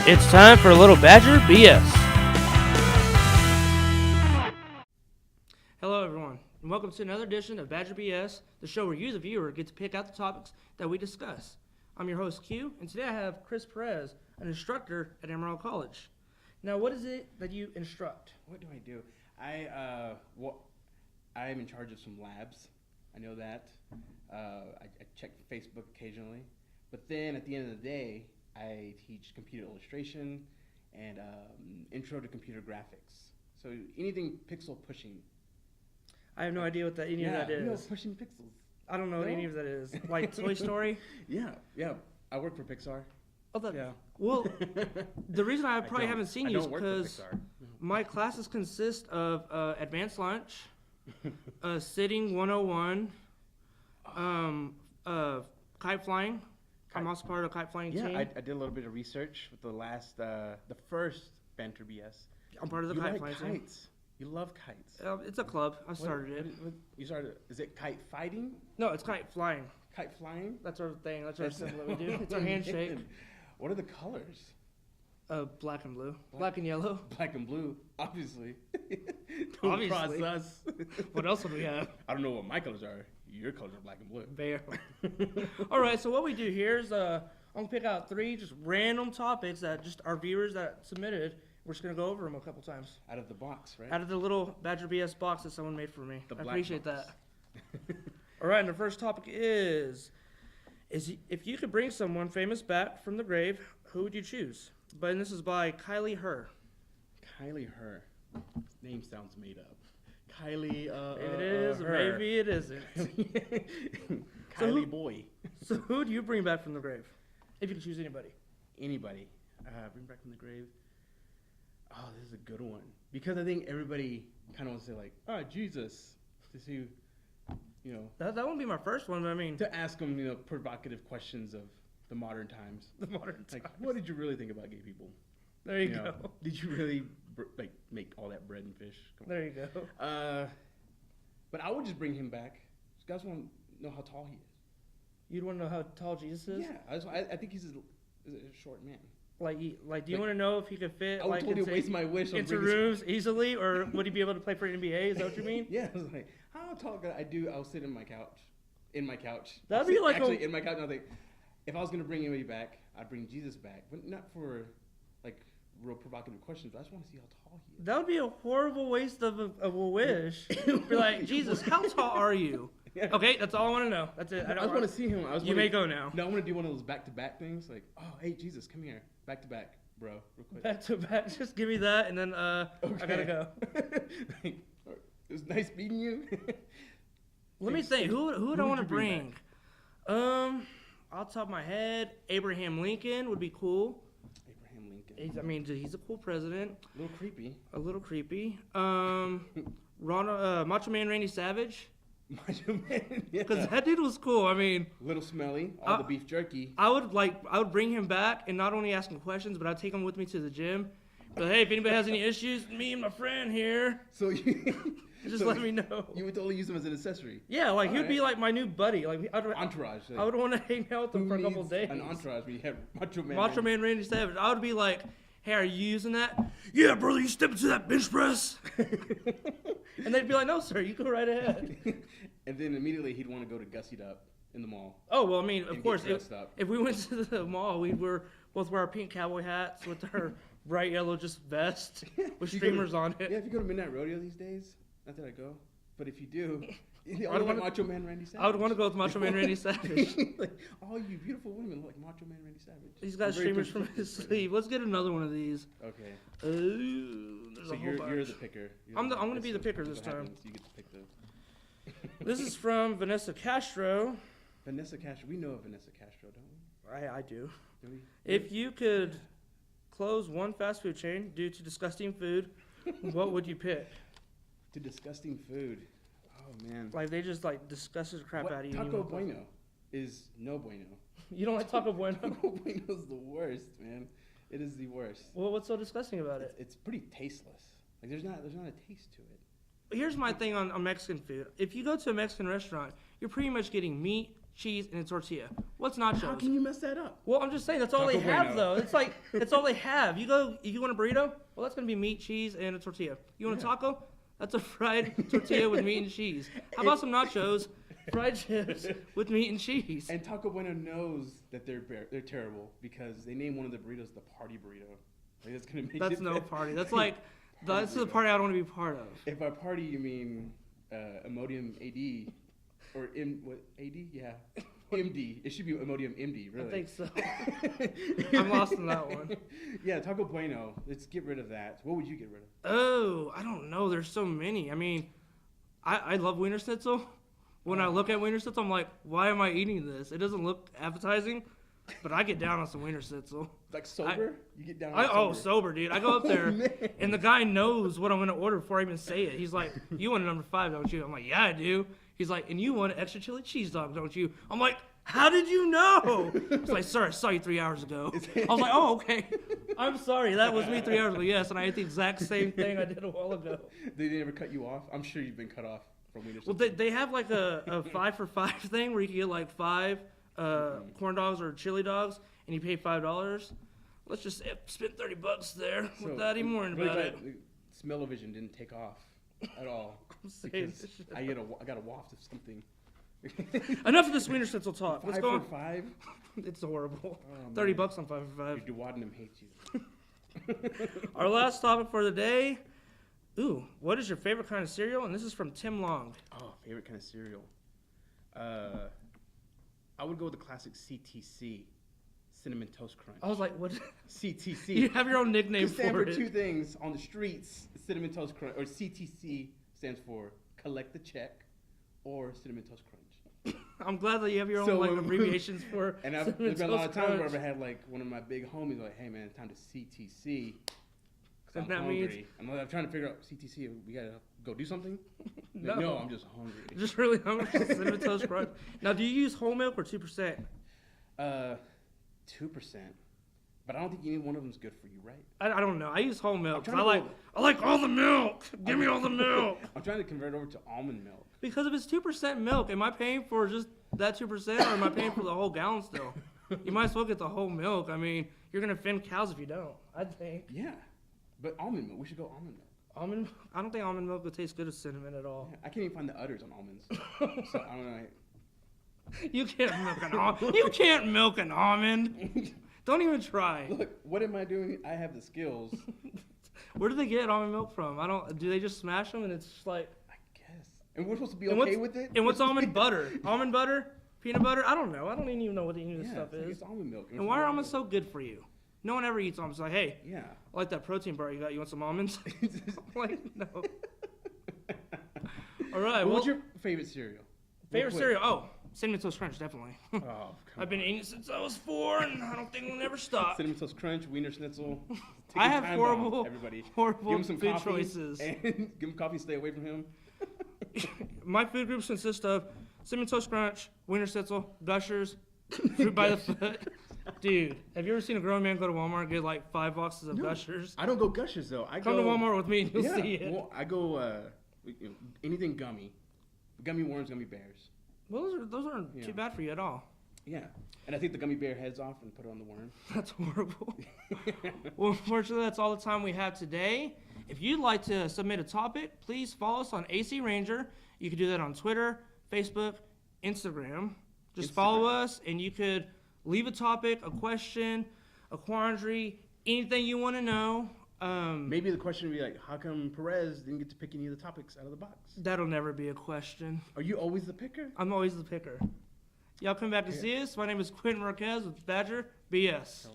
It's time for a little Badger BS. Hello, everyone, and welcome to another edition of Badger BS, the show where you, the viewer, get to pick out the topics that we discuss. I'm your host, Q, and today I have Chris Perez, an instructor at Emerald College. Now, what is it that you instruct? What do I do? I am in charge of some labs. I know that. I check Facebook occasionally. But then at the end of the day, I teach computer illustration and intro to computer graphics. So anything pixel pushing. I have no idea what any of that is. No, pushing pixels. I don't know what any of that is. Like Toy Story? Yeah. I work for Pixar. Oh, Yeah. Well, the reason I probably haven't seen you is because No. my classes consist of advanced lunch, sitting 101, kite flying. I'm also part of the kite flying team. Yeah, I did a little bit of research with the first Banter BS. I'm part of the kite flying team. Kites. You love kites. It's a club. I started it. You started? Is it kite fighting? No, it's kite flying. Kite flying? That's our thing. That's our symbol that we do. It's our handshake. What are the colors? Black and blue. Black and yellow. Black and blue, obviously. Don't Obviously. cross us. What else would we have? I don't know what my colors are. Your colors are black and blue. Bear. All right, so what we do here is I'm going to pick out 3 just random topics that just our viewers that submitted. We're just going to go over them a couple times. Out of the box, right? Out of the little Badger BS box that someone made for me. The I black appreciate box. that. All right, and the first topic is if you could bring someone famous back from the grave, who would you choose? But this is by Kylie Herr. Kylie Herr. Name sounds made up. Kylie, Maybe it is, Herr. maybe it isn't. Kylie boy. So who do you bring back from the grave? If you could choose anybody. Anybody. Bring back from the grave. Oh, this is a good one. Because I think everybody kind of wants to say, like, Jesus. To see, That wouldn't be my first one, but I mean. to ask them, provocative questions of the modern times. The modern times. Like, what did you really think about gay people? There you go. Did you really, make all that bread and fish? Come on. There you go. But I would just bring him back. You guys want to know how tall he is. You'd want to know how tall Jesus is? Yeah, I think he's a short man. Do you want to know if he could fit I would totally waste my wish on into rooms easily, or would he be able to play for NBA? Is that what you mean? Yeah, I was like, how tall could I do? I'll sit in my couch. In my couch. That'd be like actually in my couch. And I was like, if I was gonna bring anybody back, I'd bring Jesus back, but not for real provocative questions. But I just want to see how tall he is. That would be a horrible waste of a wish. Be like, Jesus, how tall are you? Yeah. Okay, that's all I want to know. That's it. I just want to see him. You may go now. No, I want to do one of those back-to-back things. Like, oh, hey, Jesus, come here. Back-to-back, bro, real quick. Back to back. Just give me that, and then I gotta go. It was nice meeting you. Let me think. Who would I would want to you bring bring? Off the top of my head, Abraham Lincoln would be cool. Abraham Lincoln. He's a cool president. A little creepy. A little creepy. Macho Man Randy Savage. Macho Man, yeah. Because that dude was cool. I mean, Little smelly, all the beef jerky. I would bring him back and not only ask him questions, but I'd take him with me to the gym. But hey, if anybody has any issues, me and my friend here, So you just let me know. You would totally use him as an accessory. Yeah, he'd be like my new buddy. Entourage. I would want to hang out with him for a couple needs days. An entourage when you have Macho Man. Macho Man Randy Savage. I would be like, hey, are you using that? Yeah, brother, you step into that bench press. And they'd be like, no, sir, you go right ahead. And then immediately he'd want to go to Gussied Up in the mall. Oh, well, I mean, of And course, get dressed up. if we went to the mall, we were both wear our pink cowboy hats with our bright yellow just vest with streamers on it. Yeah, if you go to Midnight Rodeo these days, not that I go, but if you do, I would want Macho Man Randy Savage. I would want to go with Macho Man Randy Savage. Like, all you beautiful women look like Macho Man Randy Savage. He's got streamers from his sleeve. Let's get another one of these. Okay. There's So a whole bunch. you're the picker. I'm going to be the picker this time. You get to pick the. This is from Vanessa Castro. Vanessa Castro. We know of Vanessa Castro, don't we? I do. Do we? If you could close one fast food chain due to disgusting food, what would you pick? To disgusting food. Oh man. They just disgust the crap out of you. Taco Bueno is no bueno. You don't like Taco Bueno? Taco Bueno is the worst, man. It is the worst. Well, what's so disgusting about it? It's pretty tasteless. There's not a taste to it. Here's my thing on Mexican food. If you go to a Mexican restaurant, you're pretty much getting meat, cheese, and a tortilla. What's nachos? How can you mess that up? Well, I'm just saying that's all Taco they have, Bueno. though. It's like that's all they have. You go, if you want a burrito, well, that's gonna be meat, cheese, and a tortilla. You want a taco? That's a fried tortilla with meat and cheese. How about some nachos, fried chips with meat and cheese? And Taco Bueno knows that they're terrible because they named one of the burritos the party burrito. Like, that's gonna make That's it no bad. party. That's like that's the burrito. party I don't want to be part of. If by party you mean Imodium AD or AD? Yeah. MD. It should be Imodium MD, really. I think so. I'm lost in that one. Yeah, Taco Bueno. Let's get rid of that. What would you get rid of? Oh, I don't know. There's so many. I mean, I love Wiener Schnitzel. When I look at Wiener Schnitzel, I'm like, why am I eating this? It doesn't look appetizing, but I get down on some Wiener Schnitzel. Like sober? You get down on Sober, dude. I go up there, and the guy knows what I'm going to order before I even say it. He's like, you want a number 5, don't you? I'm like, yeah, I do. He's like, and you want an extra chili cheese dog, don't you? I'm like, how did you know? He's like, sir, I saw you 3 hours ago. I was like, oh, okay. I'm sorry. That was me 3 hours ago. Yes, and I ate the exact same thing I did a while ago. Did they ever cut you off? I'm sure you've been cut off from Wiener Well, Schnitzel. they have like a 5 for 5 thing where you can get like 5 corn dogs or chili dogs, and you pay $5. Let's just spend $30 there without even worrying about it. Smell-o-vision didn't take off at all. Because I got a waft of something. Enough of this Wiener Schnitzel talk. Let's 5 go. for 5? It's horrible. Oh, $30 man. on 5 for 5. Your duodenum hates you. Our last topic for the day. Ooh, what is your favorite kind of cereal? And this is from Tim Long. Oh, favorite kind of cereal. I would go with the classic CTC, Cinnamon Toast Crunch. I was like, what? CTC. You have your own nickname Stand for for it. 2 things on the streets: Cinnamon Toast Crunch, or CTC stands for Collect the Check, or Cinnamon Toast Crunch. I'm glad that you have your own like abbreviations for. And there's been a lot of times where I've had like one of my big homies like, "Hey man, it's time to CTC." And I'm that hungry. I'm trying to figure out CTC. We gotta go do something. Like, no, I'm just hungry. Just really hungry for Cinnamon Toast Crunch. Now, do you use whole milk or 2%? 2%. But I don't think any one of them's good for you, right? I don't know. I use whole milk. I'm I trying like all the milk. Give me all the milk. I'm trying to convert over to almond milk. Because if it's 2% milk, am I paying for just that 2% or am I paying for the whole gallon still? You might as well get the whole milk. I mean, you're going to offend cows if you don't, I think. Yeah. But almond milk. We should go almond milk. Almond? I don't think almond milk would taste good with cinnamon at all. Yeah, I can't even find the udders on almonds. So I don't know. You can't milk an almond. You can't milk an almond. Don't even try. Look, what am I doing? I have the skills. Where do they get almond milk from? Do they just smash them and it's just like... I guess. And we're supposed to be okay with it? And what's almond butter? Almond butter? Peanut butter? I don't know. I don't even know what any of this stuff like is. it's almond milk. And why are almonds so good for you? No one ever eats almonds. Like, hey, Yeah. I like that protein bar you got. You want some almonds? I'm like, no. All right. What's your favorite cereal? favorite cereal? Oh, Cinnamon Toast Crunch, definitely. Oh, I've been eating it since I was 4, and I don't think we'll never stop. Cinnamon Toast Crunch, Wiener Schnitzel. I have time horrible, bomb, everybody. horrible Give him some food coffee choices. And give him coffee, stay away from him. My food groups consist of Cinnamon Toast Crunch, Wiener Schnitzel, Gushers, Fruit by the Foot. Dude, have you ever seen a grown man go to Walmart and get like 5 boxes of Gushers? I don't go Gushers though. Come to Walmart with me and you'll see it. Well, I go anything gummy. Gummy worms, gummy bears. Well, those aren't too bad for you at all. Yeah. And I take the gummy bear heads off and put it on the worm. That's horrible. Well, unfortunately, that's all the time we have today. If you'd like to submit a topic, please follow us on AC Ranger. You can do that on Twitter, Facebook, Instagram. Just follow us, and you could leave a topic, a question, a quandary, anything you want to know. Maybe the question would be like, how come Perez didn't get to pick any of the topics out of the box? That'll never be a question. Are you always the picker? I'm always the picker. Y'all come back to see us. My name is Quintin Marquez with Badger BS.